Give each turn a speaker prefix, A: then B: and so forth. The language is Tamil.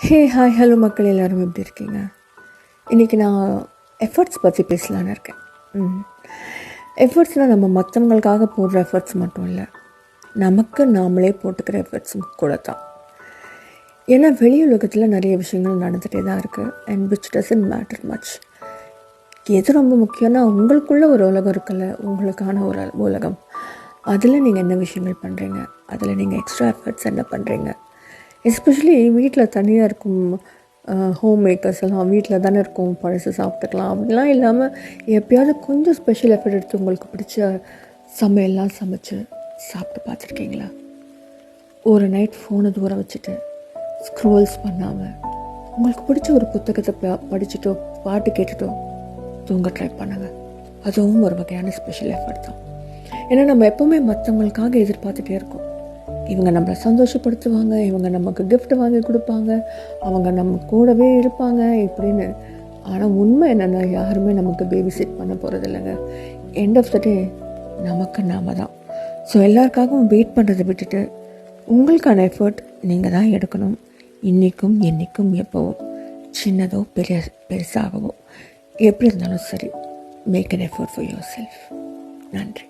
A: ஹே ஹாய் ஹலோ மக்கள் எல்லோரும் எப்படி இருக்கீங்க? இன்றைக்கி நான் எஃபர்ட்ஸ் பற்றி பேசலான்னு இருக்கேன். எஃபர்ட்ஸ்னால் நம்ம மற்றவங்களுக்காக போடுற எஃபர்ட்ஸ் மட்டும் இல்லை, நமக்கு நாமளே போட்டுக்கிற எஃபர்ட்ஸும் கூட தான். ஏன்னா வெளி உலகத்தில் நிறைய விஷயங்கள் நடந்துகிட்டே தான் இருக்குது. And which doesn't matter much. எது ரொம்ப முக்கியம்னா உங்களுக்குள்ளே ஒரு உலகம் இருக்குல்ல, உங்களுக்கான ஒரு உலகம். அதில் நீங்கள் என்ன விஷயங்கள் பண்ணுறீங்க, அதில் நீங்கள் எக்ஸ்ட்ரா எஃபர்ட்ஸ் என்ன பண்ணுறீங்க. எஸ்பெஷலி வீட்டில் தனியாக இருக்கும் ஹோம் மேக்கர்ஸ் எல்லாம் வீட்டில் தானே இருக்கும், பழசு சாப்பிட்டுக்கலாம் அப்படிலாம் இல்லாமல் எப்போயாவது கொஞ்சம் ஸ்பெஷல் எஃபர்ட் எடுத்து உங்களுக்கு பிடிச்ச சமையல்லாம் சமைச்சு சாப்பிட்டு பார்த்துருக்கீங்களா? ஒரு நைட் ஃபோனை தூரம் வச்சுட்டு ஸ்க்ரோல்ஸ் பண்ணாமல் உங்களுக்கு பிடிச்ச ஒரு புத்தகத்தை படிச்சுட்டோ பாட்டு கேட்டுட்டோ தூங்க ட்ரை பண்ணுங்கள். அதுவும் ஒரு வகையான ஸ்பெஷல் எஃபர்ட் தான். ஏன்னா நம்ம எப்போவுமே மற்றவங்களுக்காக எதிர்பார்த்துட்டே இருக்கோம். இவங்க நம்மளை சந்தோஷப்படுத்துவாங்க, இவங்க நமக்கு கிஃப்ட் வாங்கி கொடுப்பாங்க, அவங்க நம்ம கூடவே இருப்பாங்க இப்படின்னு. ஆனால் உண்மை என்னென்னா யாருமே நமக்கு பேபி சிட் பண்ண போகிறது இல்லைங்க. எண்ட் ஆஃப் த டே நமக்கு நாம தான். ஸோ எல்லாருக்காகவும் வெயிட் பண்ணுறதை விட்டுட்டு உங்களுக்கான எஃபர்ட் நீங்கள் தான் எடுக்கணும். இன்றைக்கும் என்றைக்கும் எப்போவும் சின்னதோ பெருசாகவோ எப்படி இருந்தாலும் சரி, make an effort for yourself. நன்றி.